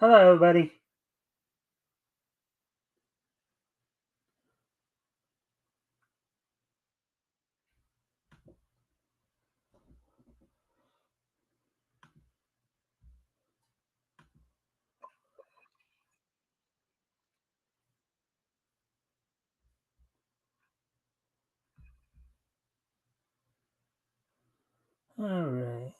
Hello, everybody. All right.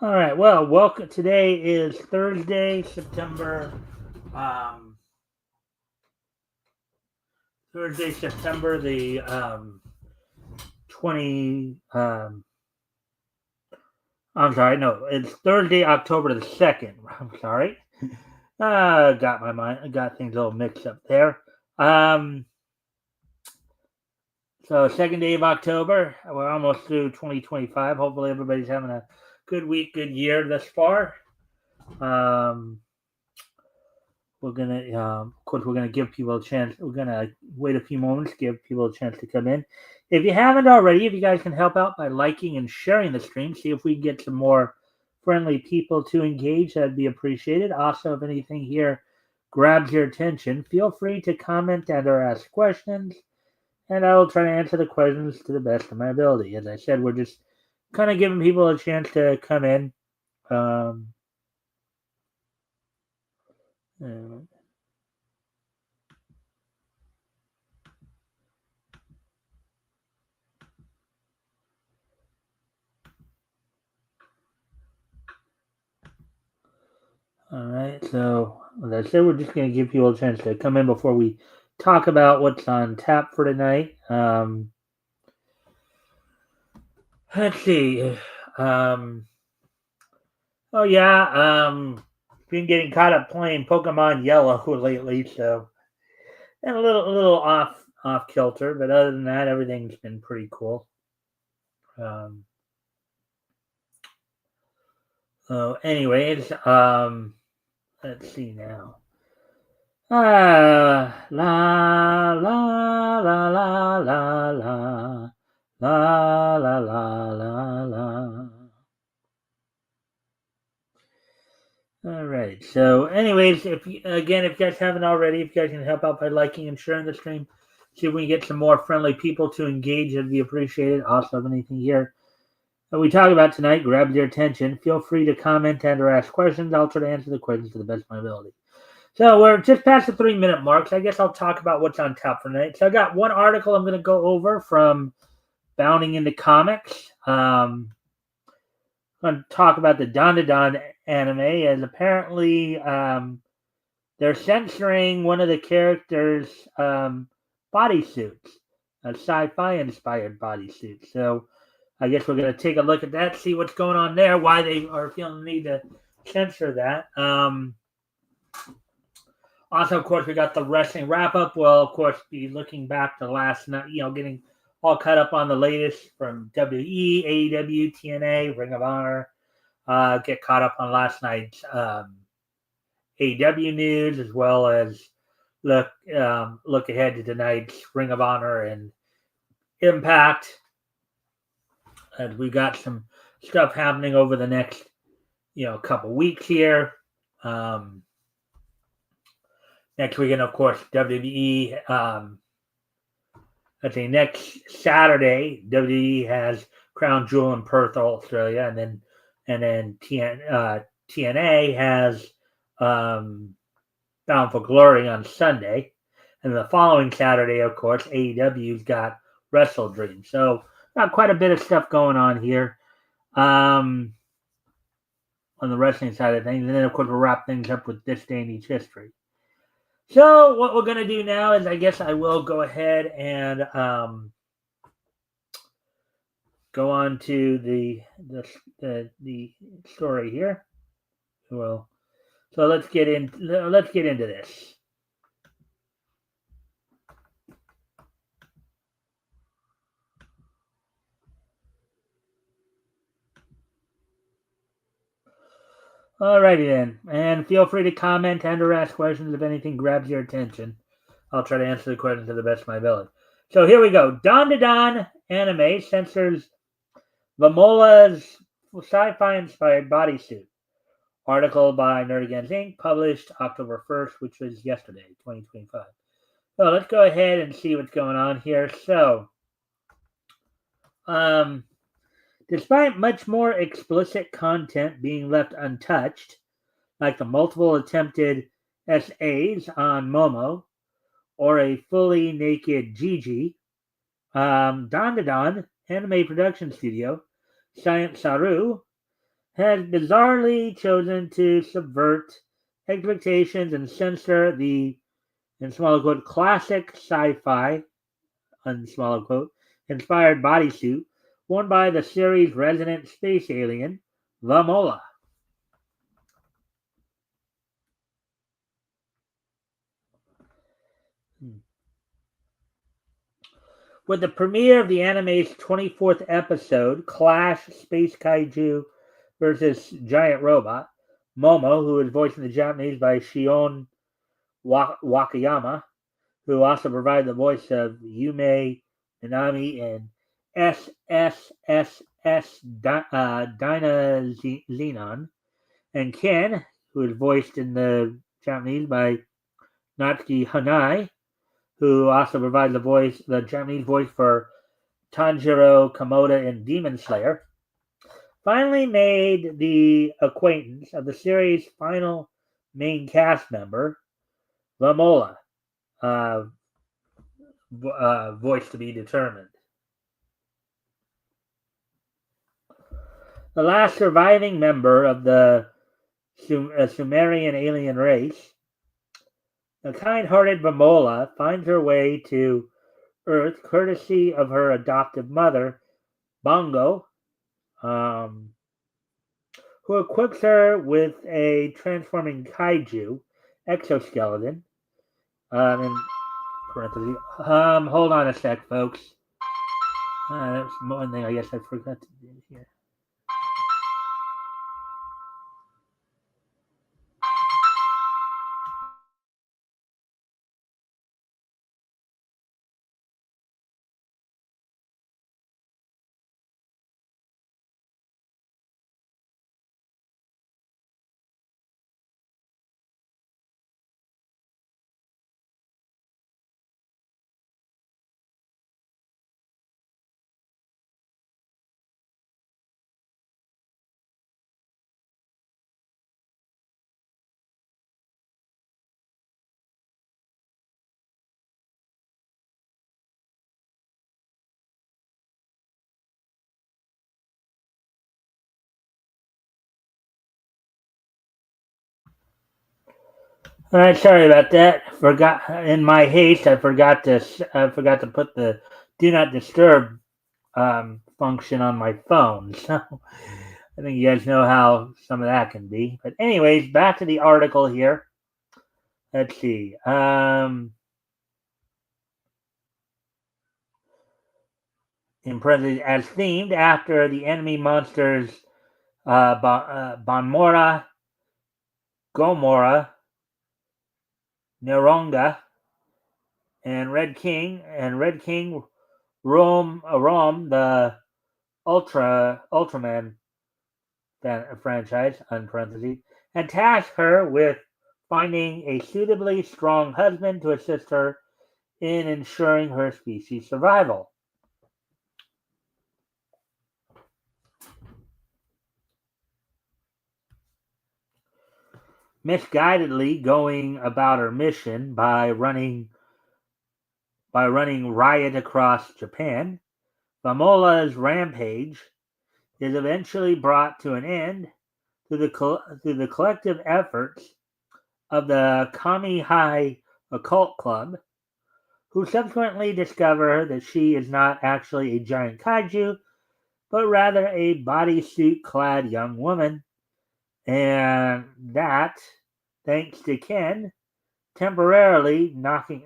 All right. Well, welcome. Today is Thursday, um, September the 20. I'm sorry. No, it's Thursday, October the 2nd. I'm sorry. Got things a little mixed up there. Um, so second day of October. We're almost through 2025. Hopefully, everybody's having a good week, good year thus far. We're gonna, of course, we're gonna give people a chance. We're gonna wait a few moments, give people a chance to come in. If you haven't already, if you guys can help out by liking and sharing the stream, see if we can get some more friendly people to engage. That'd be appreciated. Also, if anything here grabs your attention, feel free to comment and or ask questions, and I will try to answer the questions to the best of my ability. As I said, we're just kind of giving people a chance to come in. Um, uh, All right, so as I said, we're just going to give people a chance to come in before we talk about what's on tap for tonight. Let's see. Um, oh yeah, been getting caught up playing Pokemon Yellow lately, so and a little off kilter, but other than that, everything's been pretty cool. Um, so, anyways, let's see now. La la la la la la la la la la la. All right. So, anyways, if you guys haven't already, if you guys can help out by liking and sharing the stream, see if we can get some more friendly people to engage. It'd be appreciated. Also, if anything here that we talk about tonight grabs your attention, feel free to comment and or ask questions. I'll try to answer the questions to the best of my ability. So we're just past the 3 minute mark. So I guess I'll talk about what's on top for tonight. So I got one article I'm going to go over from Bounding into Comics. I'm going to talk about the Don anime, as apparently they're censoring one of the characters' bodysuits, a sci-fi inspired bodysuit. So I guess we're going to take a look at that, see what's going on there, why they are feeling the need to censor that. Also, of course, we got the wrestling wrap up. We'll, of course, be looking back to last night, getting all caught up on the latest from WWE, AEW, TNA, Ring of Honor. Get caught up on last night's AEW news, as well as look ahead to tonight's Ring of Honor and Impact. And we got some stuff happening over the next, couple weeks here. Next weekend, of course, WWE. I think next Saturday, WWE has Crown Jewel in Perth, Australia, and then TNA has Bound for Glory on Sunday, and the following Saturday, of course, AEW's got Wrestle Dream. So, got quite a bit of stuff going on here on the wrestling side of things, and then of course we'll wrap things up with this day in each history. So what we're going to do now is I guess I will go ahead and go on to the story here. Well, so let's get into this. Alrighty then, and feel free to comment and or ask questions if anything grabs your attention. I'll try to answer the questions to the best of my ability. So here we go. Don anime censors Vamola's sci-fi inspired bodysuit. Article by Nerdigans Inc. published October 1st, which was yesterday, 2025. So let's go ahead and see what's going on here. So, despite much more explicit content being left untouched, like the multiple attempted SAs on Momo or a fully naked Gigi, Don Anime Production Studio, Science Saru, has bizarrely chosen to subvert expectations and censor the, in small quote, classic sci-fi, small quote, inspired bodysuit worn by the series' resident space alien, the Mola. With the premiere of the anime's 24th episode, Clash Space Kaiju versus Giant Robot, Momo, who is voiced in the Japanese by Shion Wakayama, who also provided the voice of Yume Minami in SSSS Dyna Xenon, and Ken, who is voiced in the Japanese by Natsuki Hanai, who also provided the Japanese voice for Tanjiro Kamoda in Demon Slayer, finally made the acquaintance of the series' final main cast member, Lamola, voice to be determined. The last surviving member of the Sumerian alien race, the kind-hearted Vamola finds her way to Earth courtesy of her adoptive mother, Bongo, who equips her with a transforming kaiju exoskeleton. In parentheses. Hold on a sec, folks. That's one thing I guess I forgot to do here. All right, sorry about that. Forgot in my haste. I forgot to put the do not disturb function on my phone. So I think you guys know how some of that can be. But anyways, back to the article here. Let's see. In parentheses, as themed after the enemy monsters Banmora, Gomora, Neronga, and Red King Rom, the Ultraman franchise, in parentheses, and tasked her with finding a suitably strong husband to assist her in ensuring her species' survival. Misguidedly going about her mission by running riot across Japan, Famola's rampage is eventually brought to an end through the collective efforts of the Kami High Occult Club, who subsequently discover that she is not actually a giant kaiju, but rather a bodysuit-clad young woman, and that, thanks to Ken temporarily knocking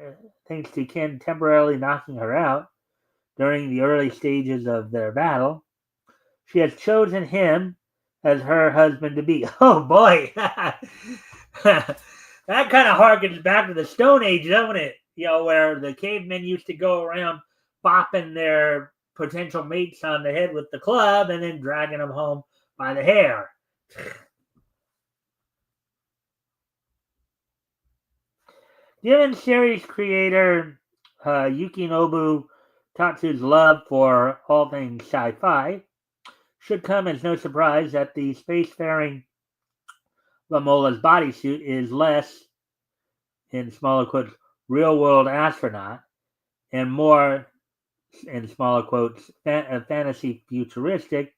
her out during the early stages of their battle, she has chosen him as her husband to be. Oh boy, that kind of harkens back to the Stone Age, don't it? Where the cavemen used to go around bopping their potential mates on the head with the club and then dragging them home by the hair. Given series creator Yukinobu Tatsu's love for all things sci-fi, should come as no surprise that the spacefaring Lamola's bodysuit is less, in smaller quotes, real-world astronaut, and more, in smaller quotes, fantasy futuristic.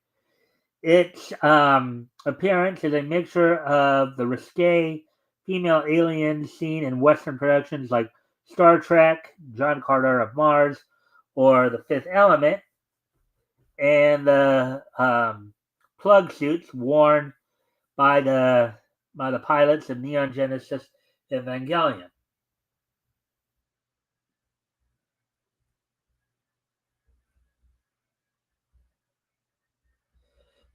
Its appearance is a mixture of the risque female aliens seen in Western productions like Star Trek, John Carter of Mars, or The Fifth Element, and the plug suits worn by the pilots of Neon Genesis Evangelion.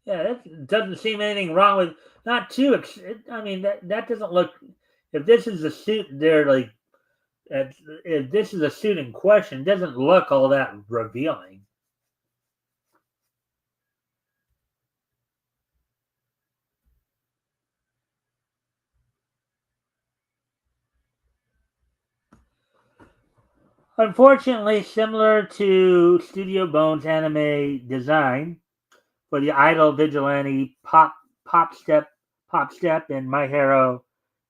Yeah, that doesn't seem anything wrong with not too. I mean that doesn't look. If this is the suit, they're like. If this is a suit in question, it doesn't look all that revealing. Unfortunately, similar to Studio Bones anime design for the idol vigilante pop step in My Hero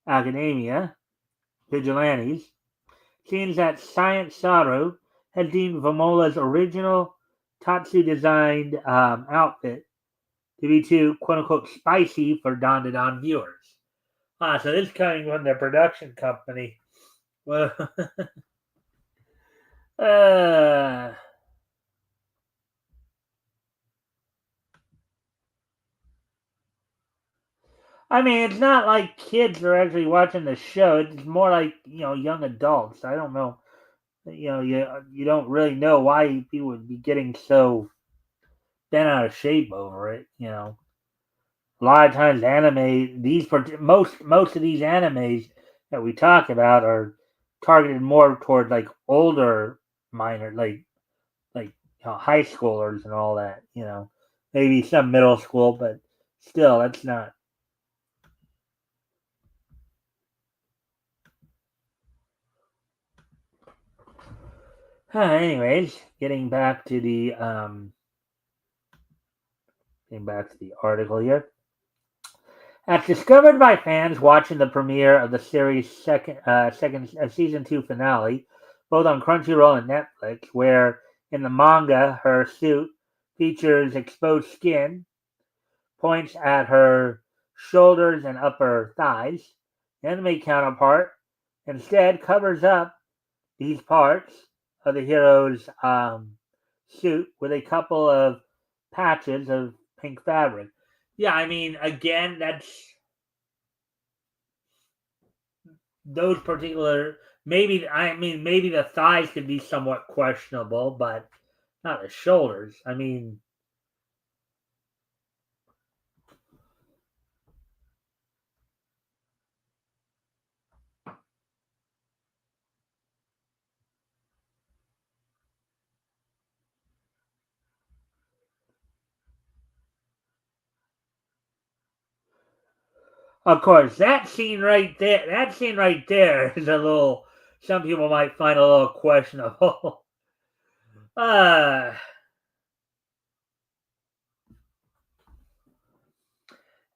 Academia vigilantes, seems that Science Saru has deemed Vamola's original Tatsu designed outfit to be too quote unquote spicy for Don to Don viewers. So this is coming from the production company. Well, uh, I mean, it's not like kids are actually watching the show. It's more like young adults. I don't know. You don't really know why people would be getting so bent out of shape over it. A lot of times most of these animes that we talk about are targeted more toward like older minor like high schoolers and all that. Maybe some middle school, but still, that's not. Anyways, getting back to the article here. As discovered by fans watching the premiere of the series' second season 2 finale, both on Crunchyroll and Netflix, where in the manga her suit features exposed skin, points at her shoulders and upper thighs. The anime counterpart instead covers up these parts of the hero's suit with a couple of patches of pink fabric. Yeah, I mean, again, that's those particular. Maybe the thighs could be somewhat questionable, but not the shoulders. I mean, of course, that scene right there is a little. Some people might find a little questionable. uh,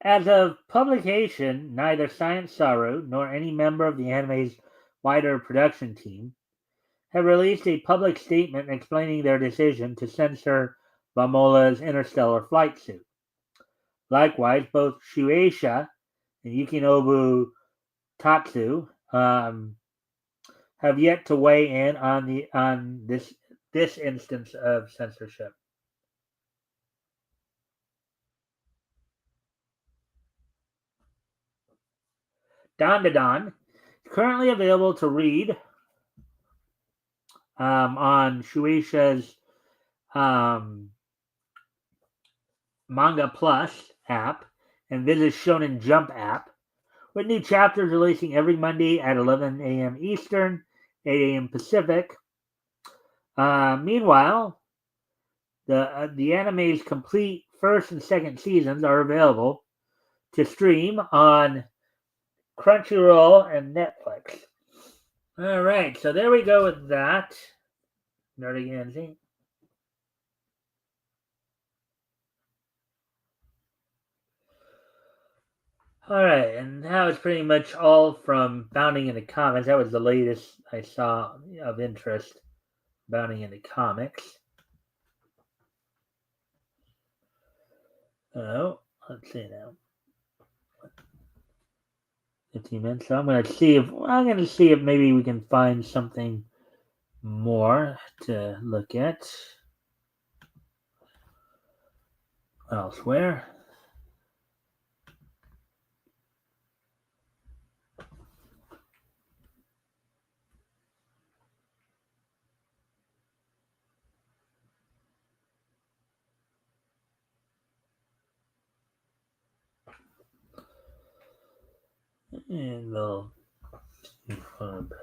As of publication, neither Science Saru nor any member of the anime's wider production team have released a public statement explaining their decision to censor Mamola's interstellar flight suit. Likewise, both Shueisha and Yukinobu Tatsu have yet to weigh in on this instance of censorship. Don to Don is currently available to read on Shueisha's um, Manga Plus app and Viz Shonen Jump app, with new chapters releasing every Monday at 11 a.m. Eastern, 8 a.m. Pacific. Meanwhile, the anime's complete first and second seasons are available to stream on Crunchyroll and Netflix. All right, so there we go with that. Nerdy Angie. All right, and that was pretty much all from Bounding into Comics. That was the latest I saw of interest, Bounding into Comics. Oh, let's see now. 15 minutes. So I'm going to see if maybe we can find something more to look at elsewhere. And we'll put it back.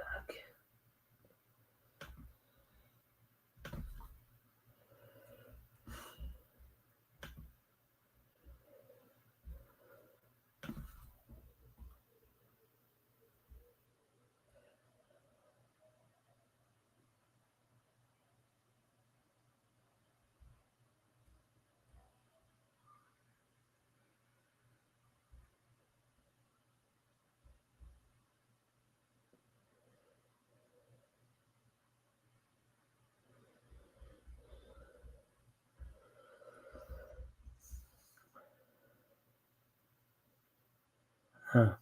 Huh.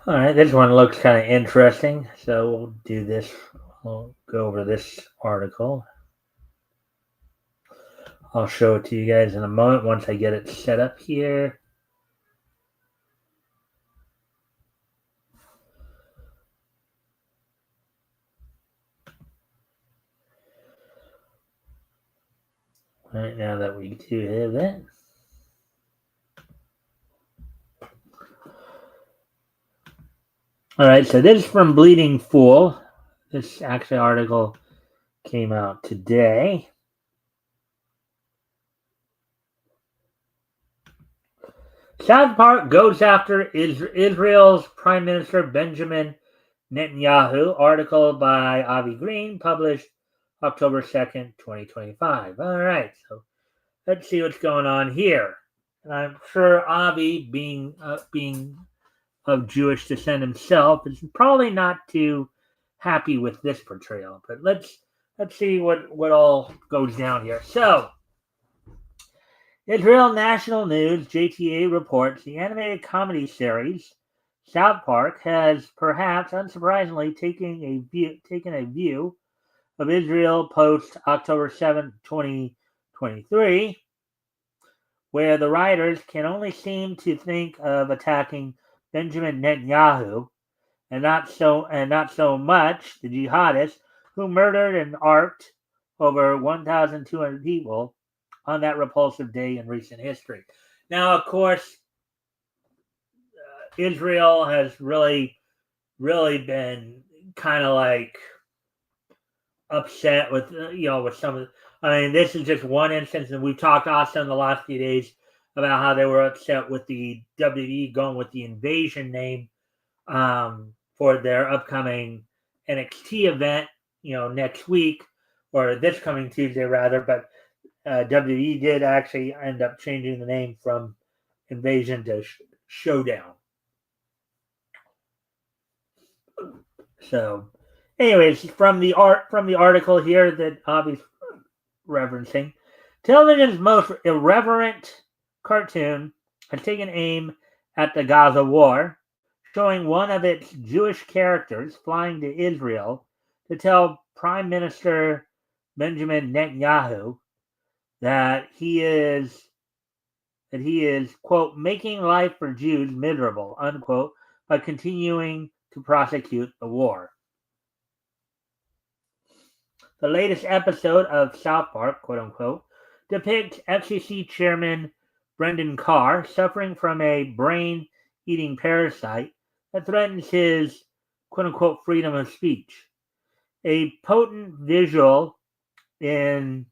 All right, this one looks kind of interesting, so we'll do this. We'll go over this article. I'll show it to you guys in a moment once I get it set up here. Right now that we do have it. All right, so this is from Bleeding Fool. This actually article came out today. South Park goes after Israel's Prime Minister Benjamin Netanyahu. Article by Avi Green, published October 2nd, 2025. All right, so let's see what's going on here. And I'm sure Avi, being of Jewish descent himself, is probably not too happy with this portrayal. But let's see what all goes down here. So, Israel National News (JTA) reports the animated comedy series South Park has, perhaps unsurprisingly, taken a view of Israel post October 7, 2023, where the writers can only seem to think of attacking Benjamin Netanyahu and not so much the jihadists who murdered and arced over 1,200 people on that repulsive day in recent history. Now, of course, Israel has really been kind of like upset with with some of. I mean, this is just one instance, and we've talked also in the last few days about how they were upset with the WWE going with the Invasion name for their upcoming NXT event, next week or this coming Tuesday rather. But WWE did actually end up changing the name from Invasion to Showdown. So, anyways, from the article here that Avi's referencing, television's most irreverent cartoon has taken aim at the Gaza war, showing one of its Jewish characters flying to Israel to tell Prime Minister Benjamin Netanyahu that he is quote making life for Jews miserable, unquote, by continuing to prosecute the war. The latest episode of South Park, quote unquote, depicts FCC Chairman Brendan Carr suffering from a brain-eating parasite that threatens his, quote unquote, freedom of speech. A potent visual is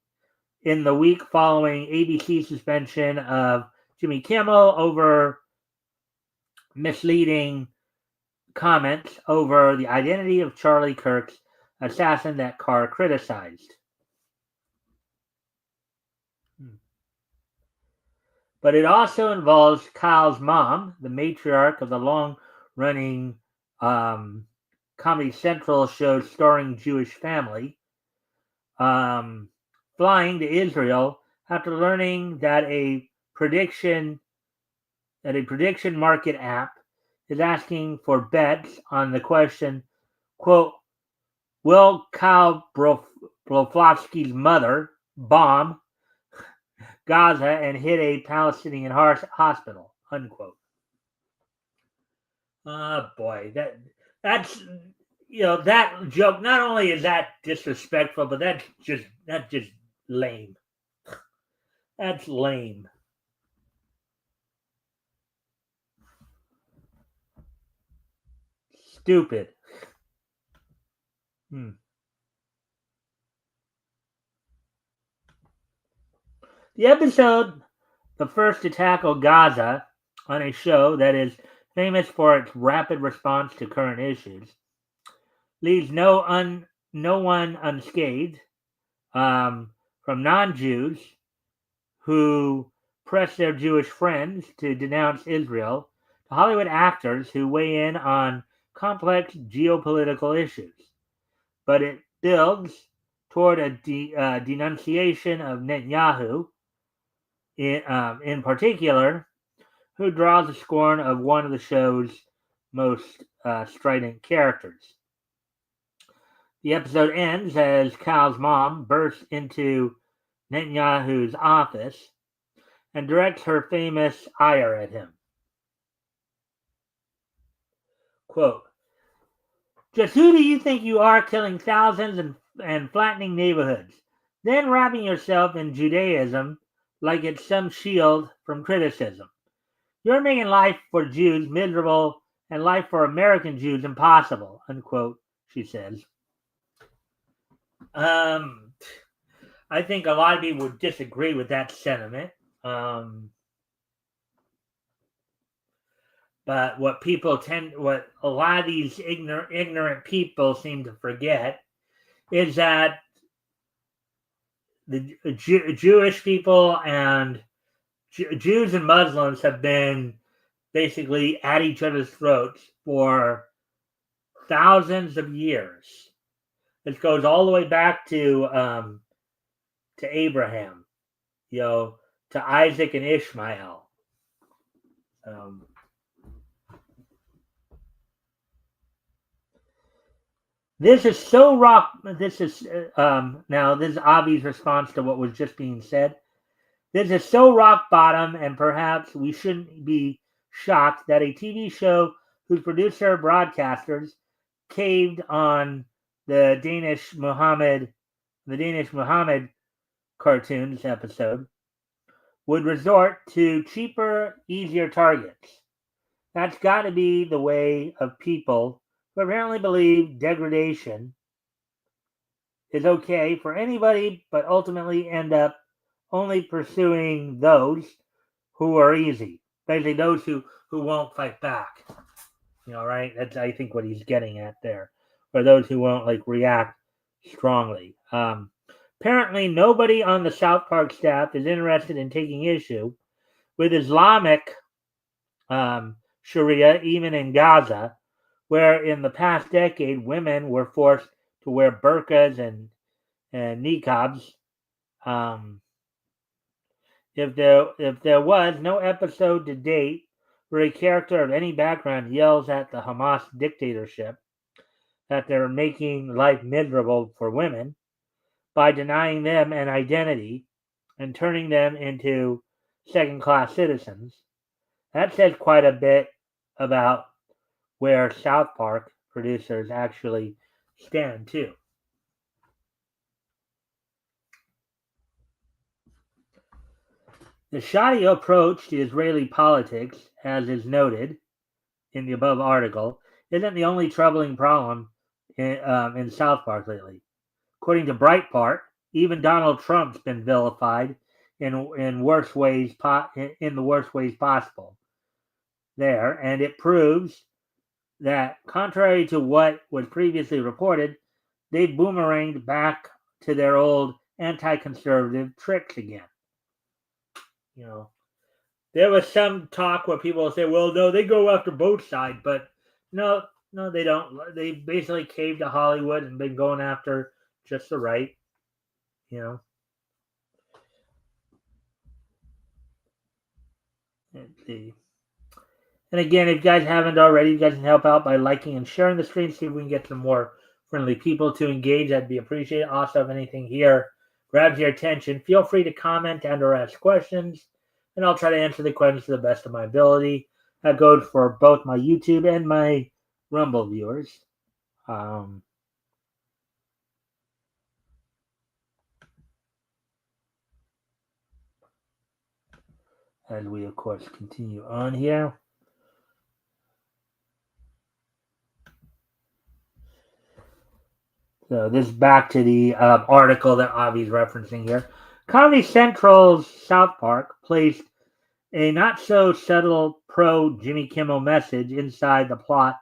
in the week following ABC's suspension of Jimmy Kimmel over misleading comments over the identity of Charlie Kirk's assassin that Carr criticized. But it also involves Kyle's mom, the matriarch of the long-running Comedy Central show starring Jewish family, flying to Israel after learning that a prediction market app is asking for bets on the question, quote, will Kyle Broflovsky's mother bomb Gaza and hit a Palestinian hospital, unquote. Oh boy, that's that joke. Not only is that disrespectful, but that's just lame. That's lame. Stupid. The episode, the first to tackle Gaza on a show that is famous for its rapid response to current issues, leaves no one unscathed, from non-Jews who press their Jewish friends to denounce Israel to Hollywood actors who weigh in on complex geopolitical issues. But it builds toward a denunciation of Netanyahu, in particular, who draws the scorn of one of the show's most strident characters. The episode ends as Kyle's mom bursts into Netanyahu's office and directs her famous ire at him. Quote, just who do you think you are, killing thousands and flattening neighborhoods, then wrapping yourself in Judaism like it's some shield from criticism? You're making life for Jews miserable and life for American Jews impossible, unquote, she says. I think a lot of people would disagree with that sentiment. But what a lot of these ignorant people seem to forget is that the Jewish people and Jews and Muslims have been basically at each other's throats for thousands of years. This goes all the way back to Abraham, to Isaac and Ishmael. This is so rock. This is now this is Avi's response to what was just being said. This is so rock bottom, and perhaps we shouldn't be shocked that a TV show whose producer broadcasters caved on the Danish Muhammad cartoons episode would resort to cheaper, easier targets. That's got to be the way of people who apparently believe degradation is okay for anybody, but ultimately end up only pursuing those who are easy. Basically, those who won't fight back. Right? That's, I think, what he's getting at there. Or those who won't, react strongly. Apparently, nobody on the South Park staff is interested in taking issue with Islamic Sharia, even in Gaza, where in the past decade, women were forced to wear burqas and niqabs. If there was no episode to date where a character of any background yells at the Hamas dictatorship that they're making life miserable for women by denying them an identity and turning them into second-class citizens, that says quite a bit about where South Park producers actually stand too. The shoddy approach to Israeli politics, as is noted in the above article, isn't the only troubling problem in South Park lately. According to Breitbart, Even Donald Trump's been vilified in worse ways in the worst ways possible there, and it proves that, contrary to what was previously reported, they boomeranged back to their old anti-conservative tricks again. You know, there was some talk where people say, "Well, no, they go after both sides," but no, no, they don't. They basically caved to Hollywood and been going after just the right. You know, let's see. And again, if you guys haven't already, you guys can help out by liking and sharing the stream. See if we can get some more friendly people to engage. That'd be appreciated. Also, if anything here grabs your attention, feel free to comment and or ask questions, and I'll try to answer the questions to the best of my ability. That goes for both my YouTube and my Rumble viewers. As we, of course, continue on here. So this is back to the article that Avi's referencing here. Comedy Central's South Park placed a not-so-subtle pro-Jimmy Kimmel message inside the plot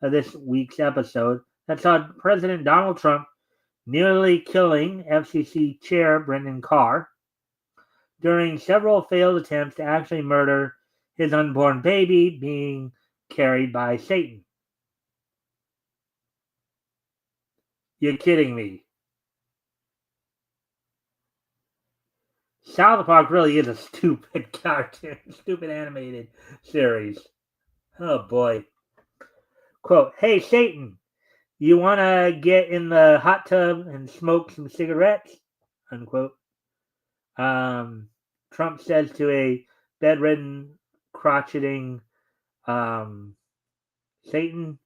of this week's episode that saw President Donald Trump nearly killing FCC Chair Brendan Carr during several failed attempts to actually murder his unborn baby being carried by Satan. You're kidding me. South Park really is a stupid cartoon, stupid animated series. Oh boy. Quote, "Hey Satan, you want to get in the hot tub and smoke some cigarettes?" Unquote. Trump says to a bedridden, crotcheting Satan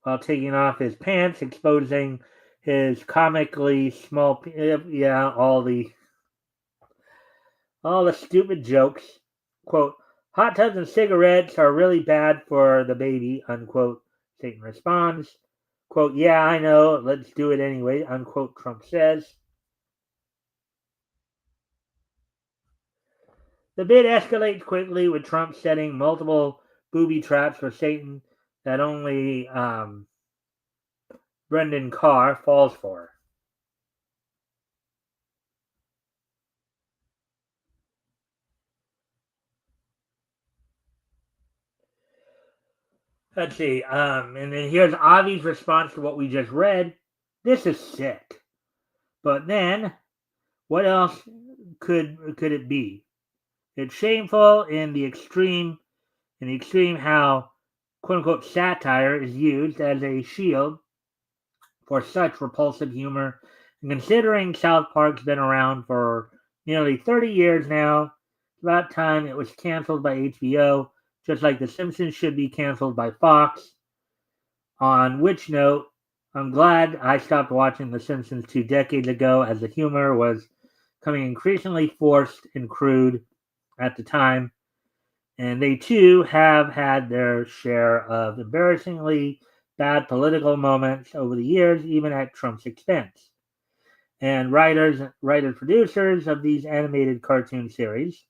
while taking off his pants, exposing his comically small, all the stupid jokes. Quote, "Hot tubs and cigarettes are really bad for the baby," unquote. Satan responds. Quote, "Yeah, I know, let's do it anyway," unquote, Trump says. The bid escalates quickly, with Trump setting multiple booby traps for Satan that only Brendan Carr falls for. Let's see. And then here's Avi's response to what we just read. This is sick. But then, what else could it be? It's shameful in the extreme how quote unquote satire is used as a shield for such repulsive humor. And considering South Park's been around for nearly 30 years now, it's about time it was canceled by HBO, just like The Simpsons should be canceled by Fox. On which note, I'm glad I stopped watching The Simpsons 2 decades ago, as the humor was becoming increasingly forced and crude at the time. And they too have had their share of embarrassingly bad political moments over the years, even at Trump's expense. And producers of these animated cartoon series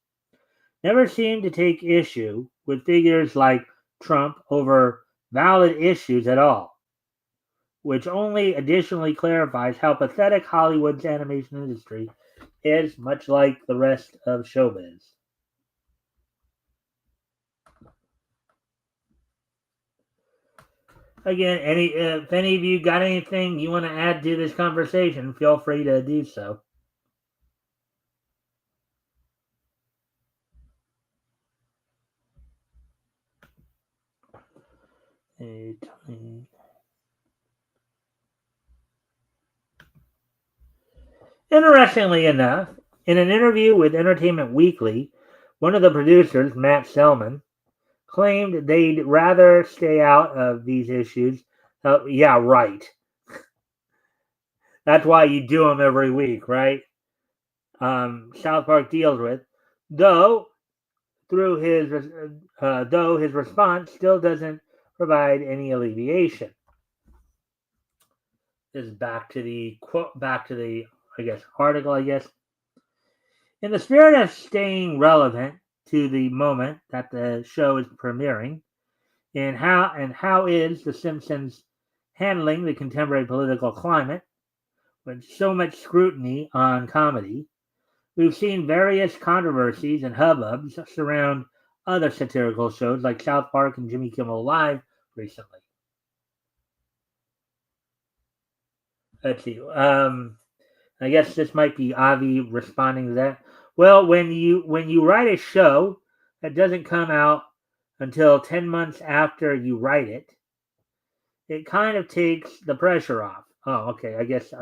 never seem to take issue with figures like Trump over valid issues at all, which only additionally clarifies how pathetic Hollywood's animation industry is, much like the rest of showbiz. Again, if any of you got anything you want to add to this conversation, feel free to do so. Interestingly enough, in an interview with Entertainment Weekly, one of the producers, Matt Selman, claimed they'd rather stay out of these issues. Yeah, right. That's why you do them every week, right? South Park deals with, though his response still doesn't provide any alleviation. This is back to the article, In the spirit of staying relevant to the moment that the show is premiering, and how is The Simpsons handling the contemporary political climate with so much scrutiny on comedy? We've seen various controversies and hubbubs surround other satirical shows like South Park and Jimmy Kimmel Live recently. Let's see. I guess this might be Avi responding to that. Well, when you write a show that doesn't come out until 10 months after you write it, it kind of takes the pressure off. Oh, okay. I guess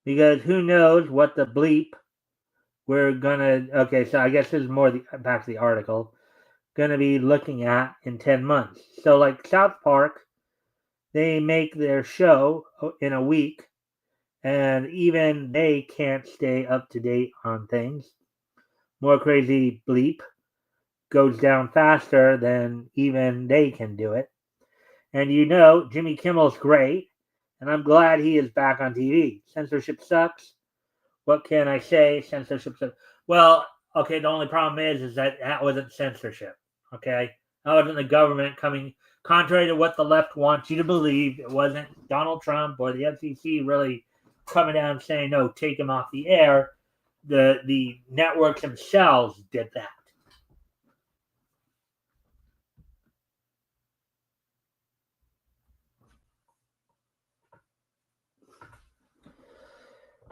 because who knows what the bleep we're gonna. Okay, so I guess this is more back to the article. Gonna be looking at in 10 months. So like South Park, they make their show in a week, and even they can't stay up to date on things. More Crazy Bleep goes down faster than even they can do it. And Jimmy Kimmel's great, and I'm glad he is back on TV. Censorship sucks. What can I say? Censorship sucks. Well, okay, the only problem is that wasn't censorship. Okay? That wasn't the government coming contrary to what the left wants you to believe. It wasn't Donald Trump or the FCC really coming down and saying, no, take him off the air. The networks themselves did that.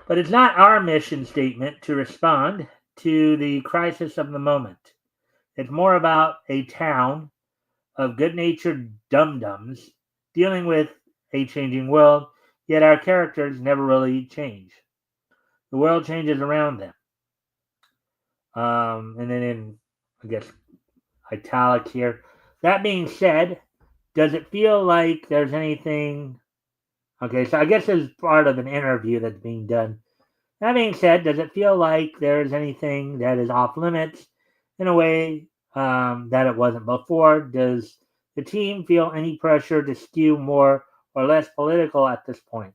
But it's not our mission statement to respond to the crisis of the moment. It's more about a town of good-natured dum-dums dealing with a changing world, yet our characters never really change. The world changes around them. And then in, italics here. That being said, does it feel like there's anything... Okay, so I guess this is part of an interview that's being done. That being said, does it feel like there's anything that is off limits in a way that it wasn't before? Does the team feel any pressure to skew more or less political at this point?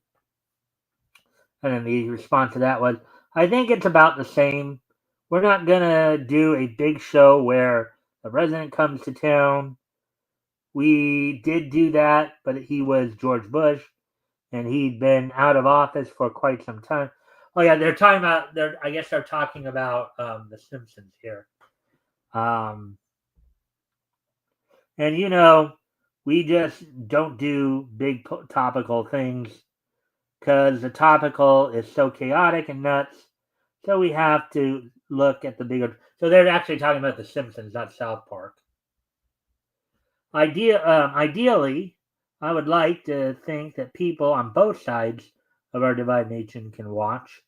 And then the response to that was, I think it's about the same. We're not going to do a big show where the president comes to town. We did do that, but he was George Bush, and he'd been out of office for quite some time. Oh yeah, they're talking about. I guess they're talking about the Simpsons here. And we just don't do big topical things because the topical is so chaotic and nuts. So we have to look at the bigger. So they're actually talking about the Simpsons, not South Park. Ideally, I would like to think that people on both sides of our divided nation can watch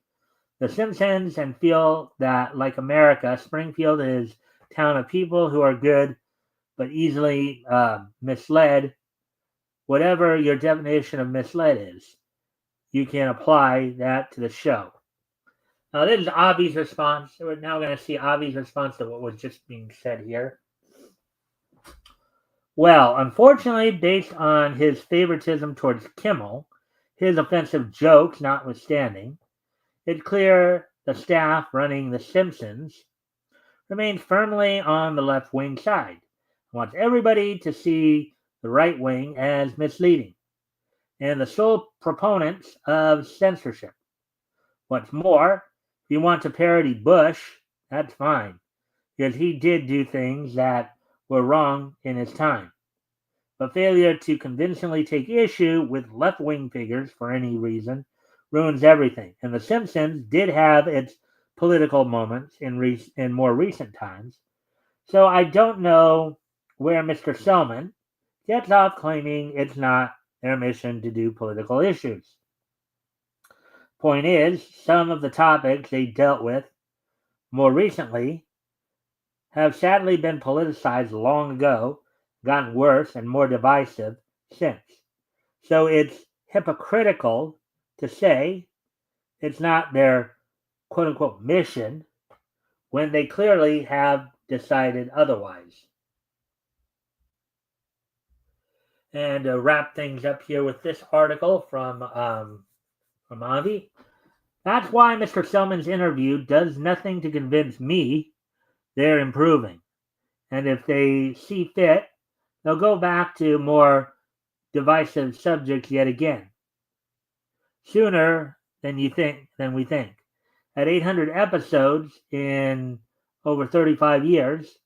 The Simpsons and feel that, like America, Springfield is a town of people who are good but easily misled. Whatever your definition of misled is, you can apply that to the show. Now, this is Avi's response. We're now going to see Avi's response to what was just being said here. Well, unfortunately, based on his favoritism towards Kimmel, his offensive jokes notwithstanding, it's clear the staff running The Simpsons remains firmly on the left-wing side, wants everybody to see the right wing as misleading, and the sole proponents of censorship. What's more, if you want to parody Bush, that's fine, because he did do things that were wrong in his time. But failure to convincingly take issue with left-wing figures for any reason ruins everything. And The Simpsons did have its political moments in more recent times. So I don't know where Mr. Selman gets off claiming it's not their mission to do political issues. Point is, some of the topics they dealt with more recently have sadly been politicized long ago, gotten worse and more divisive since. So it's hypocritical to say it's not their quote-unquote mission when they clearly have decided otherwise. And wrap things up here with this article from Avi. That's why Mr. Selman's interview does nothing to convince me they're improving. And if they see fit, they'll go back to more divisive subjects yet again. Sooner than we think. At 800 episodes in over 35 years,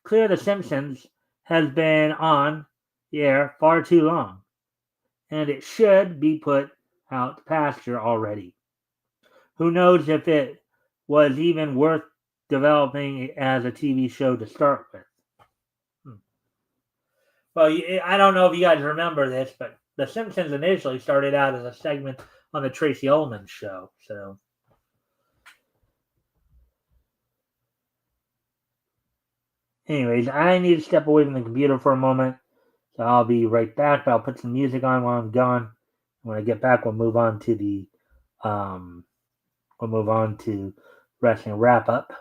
clear The Simpsons has been on the air far too long, and it should be put out to pasture already. Who knows if it was even worth developing as a TV show to start with. Well, I don't know if you guys remember this, but The Simpsons initially started out as a segment on the Tracy Ullman show. So, anyways, I need to step away from the computer for a moment. So I'll be right back, but I'll put some music on while I'm gone. When I get back, we'll move on to the wrestling wrap up.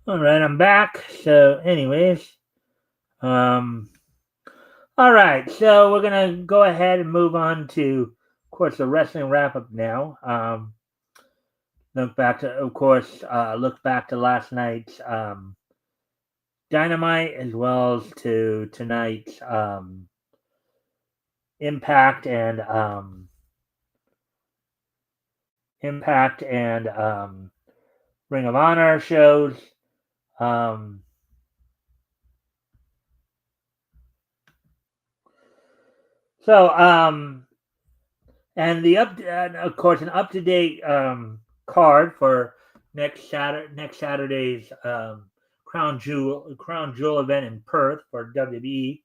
All right, I'm back. So, anyways, all right. So we're gonna go ahead and move on to, of course, the wrestling wrap up now. Look back to last night's Dynamite as well as to tonight's Impact and Ring of Honor shows. And of course, an up to date card for next Saturday's Crown Jewel event in Perth for WWE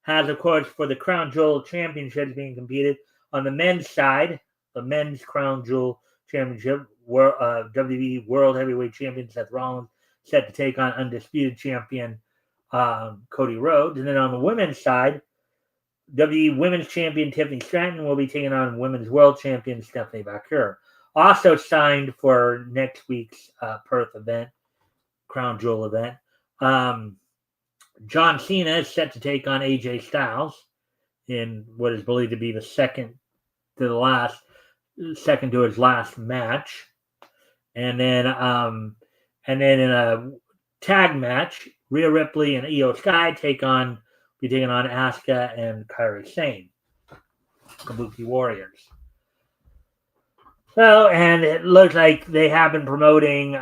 has, of course, for the Crown Jewel Championships being competed on the men's side, the men's Crown Jewel Championship WWE World Heavyweight Champion Seth Rollins set to take on undisputed champion Cody Rhodes. And then on the women's side, WWE Women's Champion Tiffany Stratton will be taking on Women's World Champion Stephanie Vaquer. Also signed for next week's Perth event, Crown Jewel event. John Cena is set to take on AJ Styles in what is believed to be the second to his last match. And then in a tag match, Rhea Ripley and Io Sky be taking on Asuka and Kairi Sane, Kabuki Warriors. So, and it looks like they have been promoting.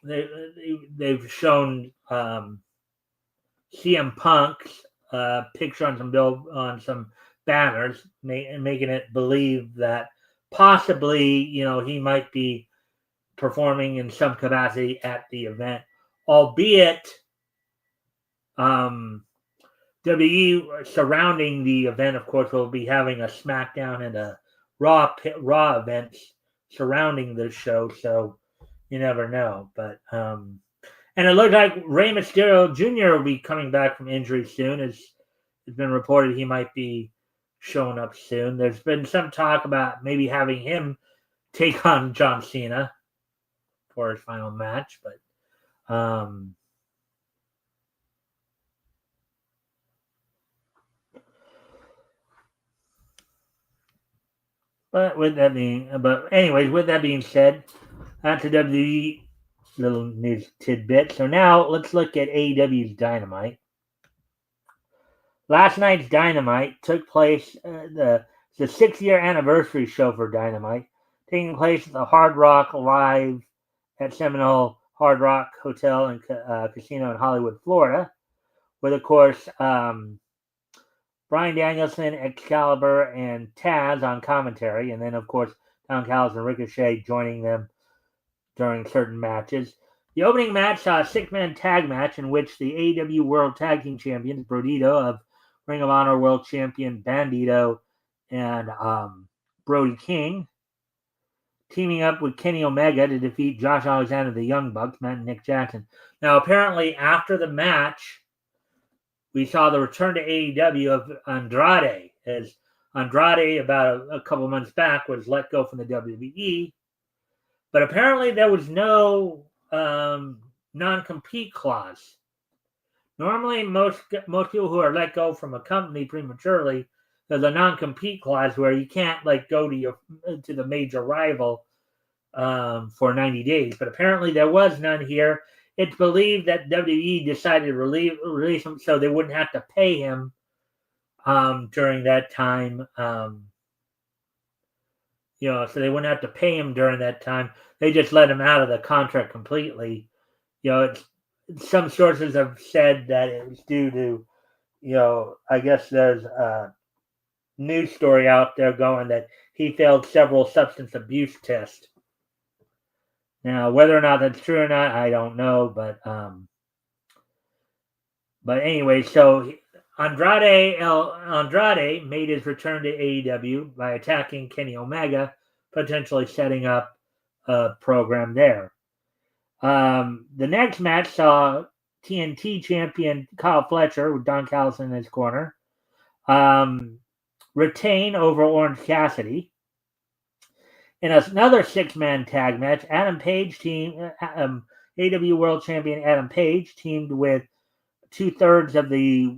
They've shown CM Punk's picture on some banners, making it believe that possibly he might be performing in some capacity at the event, albeit WWE surrounding the event, of course, will be having a SmackDown and a Raw events surrounding the show, so you never know. But and it looks like Rey Mysterio Jr. will be coming back from injury soon. It's been reported he might be showing up soon. There's been some talk about maybe having him take on John Cena for his final match, but with that being said, that's a WWE little news tidbit. So now let's look at AEW's Dynamite. Last night's Dynamite took place, the 6-year anniversary show for Dynamite, taking place at the Hard Rock Live at Seminole Hard Rock Hotel and Casino in Hollywood, Florida, with, of course, Bryan Danielson, Excalibur, and Taz on commentary, and then, of course, Don Callis and Ricochet joining them during certain matches. The opening match saw a 6-man tag match in which the AEW World Tag Team Champions, Brodito of Ring of Honor World Champion Bandito and Brody King, teaming up with Kenny Omega to defeat Josh Alexander, the Young Bucks, Matt and Nick Jackson. Now, apparently, after the match, we saw the return to AEW of Andrade, as Andrade, about a couple months back, was let go from the WWE. But apparently there was no non-compete clause. Normally, most people who are let go from a company prematurely, there's a non-compete clause where you can't go to the major rival for 90 days. But apparently there was none here. It's believed that WWE decided to release him so they wouldn't have to pay him during that time. So they wouldn't have to pay him during that time. They just let him out of the contract completely. Some sources have said that it was due to, I guess there's a news story out there going that he failed several substance abuse tests. Now, whether or not that's true or not, I don't know. But anyway, so Andrade made his return to AEW by attacking Kenny Omega, potentially setting up a program there. The next match saw TNT champion Kyle Fletcher, with Don Callis in his corner, retain over Orange Cassidy. In another 6-man tag match, Adam Page AEW World Champion Adam Page teamed with 2/3 of the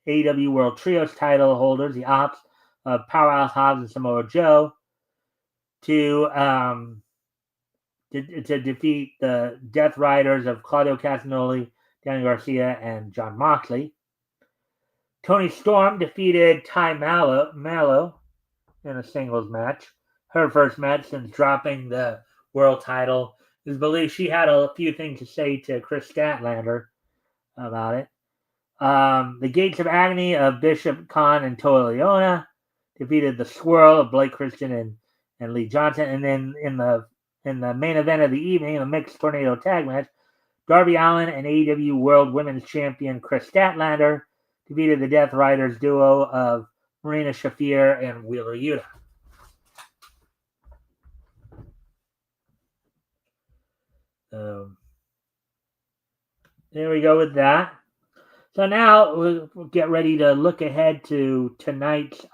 AEW World Trios title holders, the Ops of Powerhouse Hobbs and Samoa Joe, to defeat the Death Riders of Claudio Castagnoli, Danny Garcia, and Jon Moxley. Toni Storm defeated Ty Mallow in a singles match. Her first match since dropping the world title. It is believed she had a few things to say to Chris Statlander about it. The Gates of Agony of Bishop Khan and Toa Leona defeated the Swirl of Blake Christian and Lee Johnson. And then in the main event of the evening, the mixed tornado tag match, Darby Allin and AEW World Women's Champion Chris Statlander defeated the Death Riders duo of Marina Shafir and Wheeler Yuta. Um, there we go with that. So now we'll get ready to look ahead to tonight's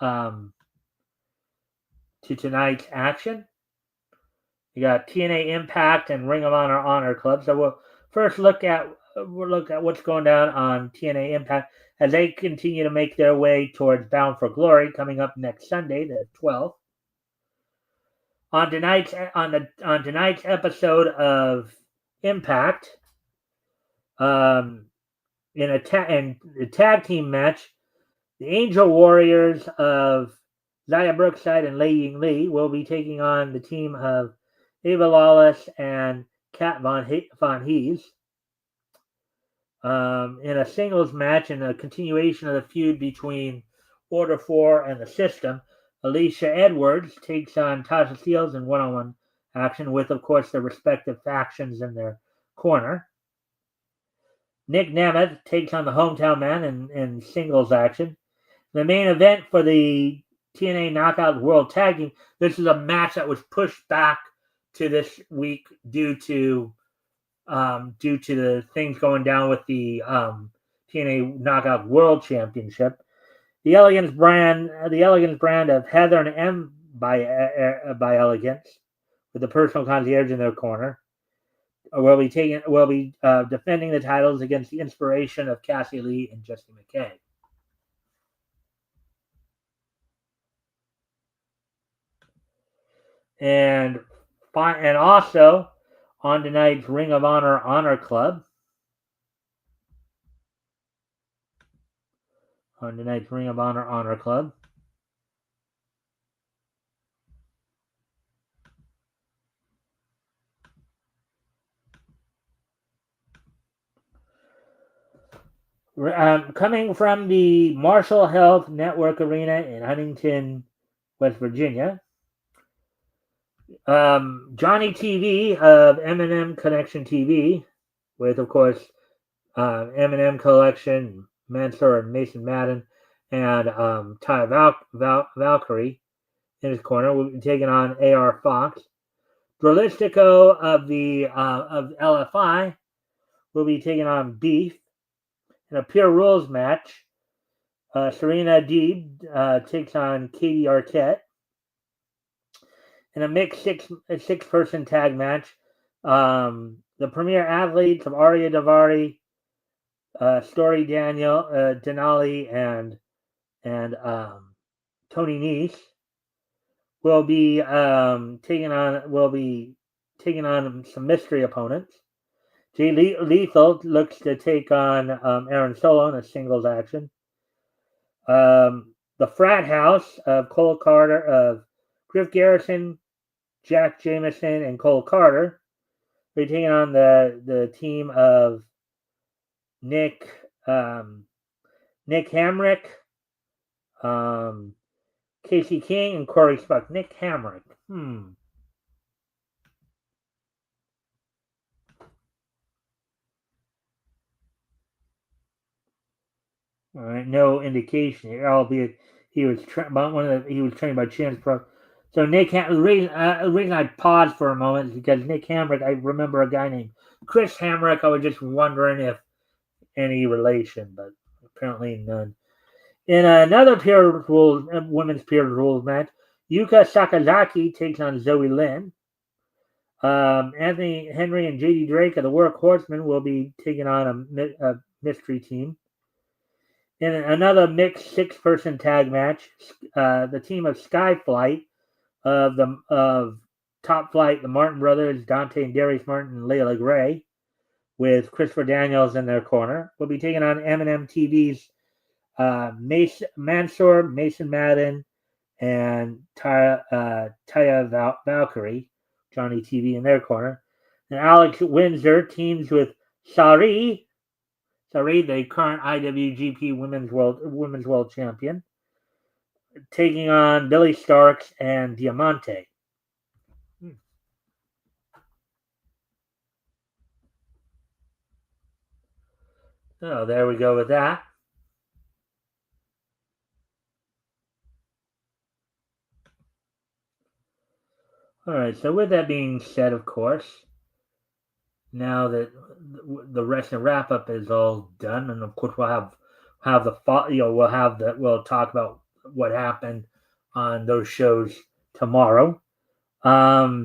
action. You got TNA Impact and Ring of Honor Club. So we'll look at what's going down on TNA Impact as they continue to make their way towards Bound for Glory coming up next Sunday, the 12th. On tonight's episode of Impact, in a tag team match, the Angel Warriors of Zaya Brookside and Lei Ying Lee will be taking on the team of Ava Lawless and Kat Von Hees. In a singles match in a continuation of the feud between Order 4 and the System, Alicia Edwards takes on Tasha Steelz in one-on-one action with, of course, their respective factions in their corner. Nick Nemeth takes on the Hometown Man in singles action. The main event for the TNA Knockout World Tag Team, this is a match that was pushed back to this week due to the things going down with the TNA Knockout World Championship. The Elegance brand of Heather and M by Elegance, with the personal concierge in their corner, will be defending the titles against the Inspiration of Cassie Lee and Jesse McKay. And also on tonight's Ring of Honor Club. On tonight's Ring of Honor Club. Coming from the Marshall Health Network Arena in Huntington, West Virginia, Johnny TV of M&M Connection TV, with, of course, M&M Collection, Mansour and Mason Madden, and Ty Valkyrie in his corner, will be taking on AR Fox. Drolistico of LFI will be taking on Beef in a Pure Rules match. Serena Deeb takes on Katie Arquette. In a mixed six-person tag match, the premier athletes of Arya Davari, Story Denali, and Tony Nese will be taking on some mystery opponents. Jay Lethal looks to take on Aaron Solo in a singles action. The Frat House of Cole Carter, of Griff Garrison, Jack Jameson, and Cole Carter will be taking on the team of Nick Hamrick, Casey King, and Corey Spuck. Nick Hamrick. All right, no indication here, albeit he was trained by Chance Pro. So the reason I paused for a moment is because Nick Hamrick, I remember a guy named Chris Hamrick. I was just wondering if any relation, but apparently none. In another women's pure rules match, Yuka Sakazaki takes on Zoe Lynn. Anthony Henry and JD Drake of the Workhorsemen will be taking on a mystery team. In another mixed six-person tag match, the team of Skyflight of Top Flight, the Martin brothers, Dante and Darius Martin, and Layla Gray, with Christopher Daniels in their corner, will be taking on M&M TV's Mansour, Mason Madden, and Taya Valkyrie, Johnny TV in their corner. And Alex Windsor teams with Sari, the current IWGP Women's World Champion, taking on Billy Starks and Diamante. Oh, there we go with that. All right, so with that being said, of course, now that the wrestling wrap up is all done, and of course we'll have we'll talk about what happened on those shows tomorrow. Now,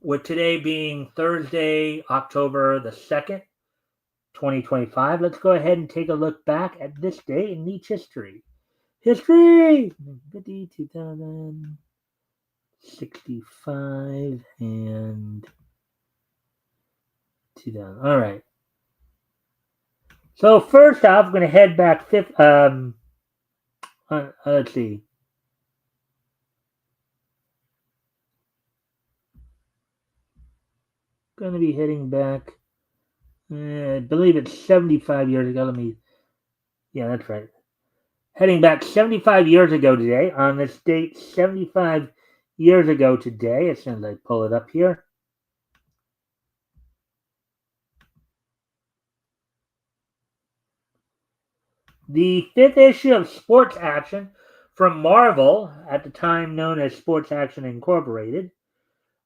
with today being Thursday, October the 2nd, 2025, let's go ahead and take a look back at this day in Nietzsche history. History! 2065 and 2000. All right. So first off, I'm going to head back let's see. Going to be heading back. I believe it's 75 years ago. Yeah, that's right. Heading back 75 years ago today, on this date, 75 years ago today, as soon as I pull it up here. The 5th issue of Sports Action from Marvel, at the time known as Sports Action Incorporated,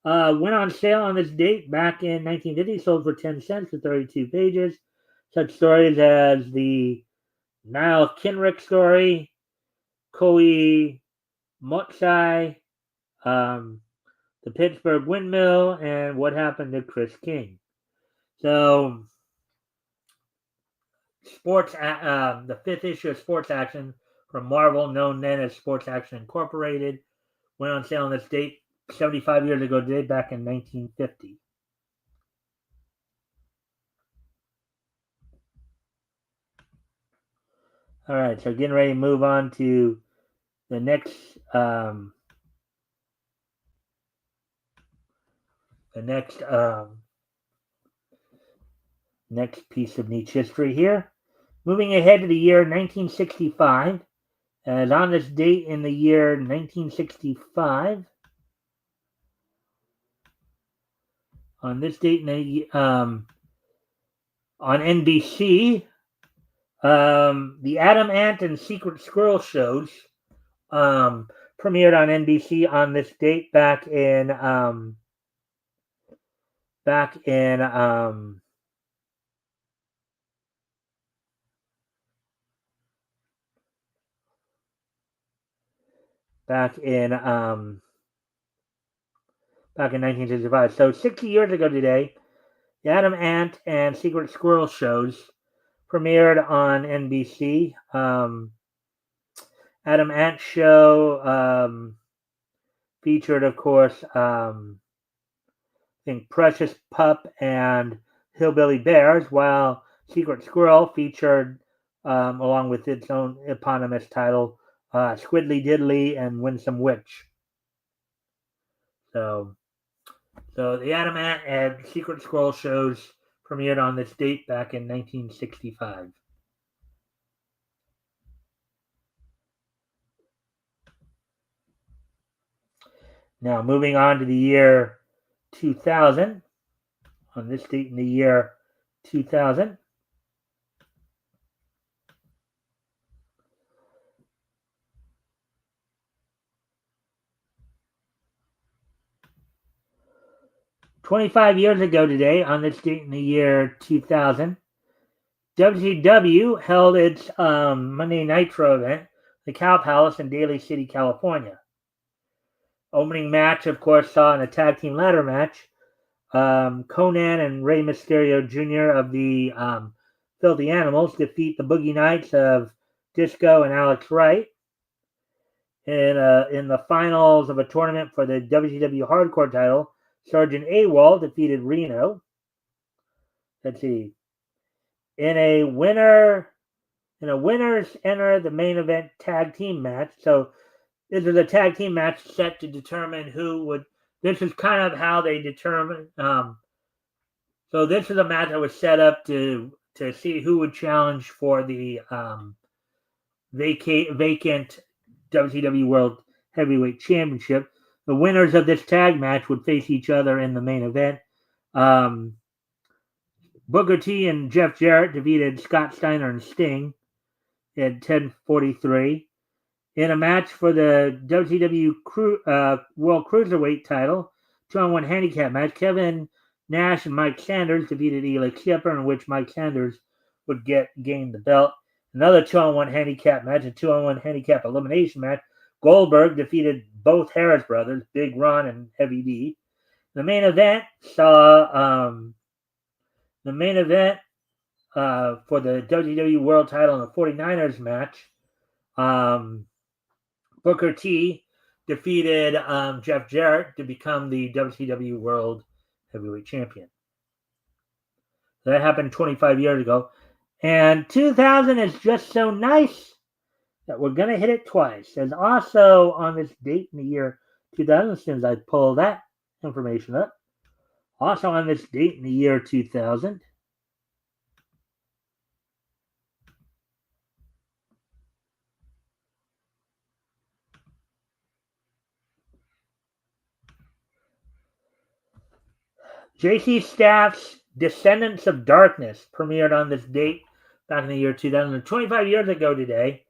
went on sale on this date back in 1950, sold for 10 cents for 32 pages. Such stories as the Niall Kinrick story, Koi Motsai, the Pittsburgh Windmill, and What Happened to Chris King. So, the 5th issue of Sports Action from Marvel, known then as Sports Action Incorporated, went on sale on this date 75 years ago today, back in 1950. All right, so getting ready to move on to the next next piece of Nietzsche history here. Moving ahead to the year 1965, and on this date in the year 1965, on this date in the on NBC, the Adam Ant and Secret Squirrel shows premiered on NBC on this date back in 1965. So 60 years ago today, the Adam Ant and Secret Squirrel shows premiered on NBC. Adam Ant show featured, of course, I think Precious Pup and Hillbilly Bears, while Secret Squirrel featured, along with its own eponymous title, Squiddly Diddly and Winsome Witch. So the Adam Ant and Secret Squirrel shows premiered on this date back in 1965. Now, moving on to the year 2000, on this date in the year 2000, "25 years ago today, on this date in the year 2000, WCW held its Monday Nitro event, the Cow Palace in Daly City, California. Opening match, of course, saw in a tag team ladder match, Conan and Rey Mysterio Jr. of the Filthy Animals defeat the Boogie Nights of Disco and Alex Wright. In the finals of a tournament for the WCW Hardcore title, Sergeant AWOL defeated Reno. Let's see. In a winners enter the main event tag team match. So this is a tag team match set to determine who would. This is kind of how they determine. So this is a match that was set up to see who would challenge for the vacant WCW World Heavyweight Championship. The winners of this tag match would face each other in the main event. Booker T and Jeff Jarrett defeated Scott Steiner and Sting at 10:43. In a match for the WCW World Cruiserweight title, 2-on-1 handicap match. Kevin Nash and Mike Sanders defeated Eli Skipper, in which Mike Sanders would gain the belt. Another 2-on-1 handicap match, a 2-on-1 handicap elimination match. Goldberg defeated both Harris brothers, Big Ron and Heavy D. The main event saw for the WWE World Title in the 49ers match. Booker T defeated Jeff Jarrett to become the WCW World Heavyweight Champion. That happened 25 years ago. And 2000 is just so nice that we're going to hit it twice. And also on this date in the year 2000, as soon as I pull that information up, also on this date in the year 2000, J.C. Staff's Descendants of Darkness premiered on this date back in the year 2000. 25 years ago today,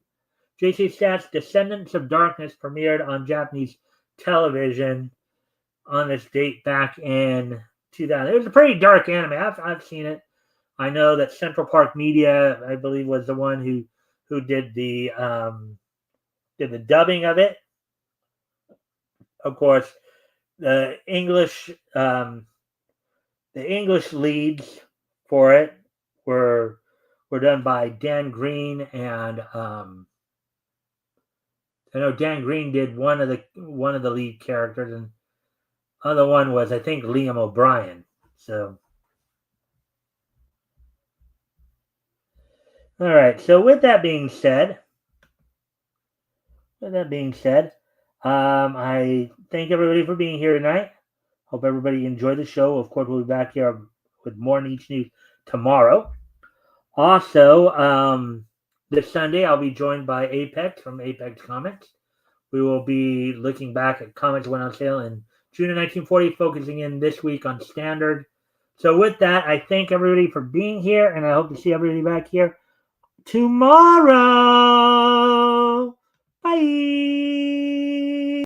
J.C. Staff's Descendants of Darkness premiered on Japanese television on this date back in 2000. It was a pretty dark anime. I've seen it. I know that Central Park Media, I believe, was the one who did the dubbing of it. Of course, the English leads for it were done by Dan Green, and I know Dan Green did one of the lead characters, and other one was, I think, Liam O'Brien. So, all right. So with that being said, I thank everybody for being here tonight. Hope everybody enjoyed the show. Of course, we'll be back here with more Niche News tomorrow. Also, this Sunday, I'll be joined by Apex from Apex Comics. We will be looking back at comics went on sale in June of 1940, focusing in this week on Standard. So with that, I thank everybody for being here, and I hope to see everybody back here tomorrow.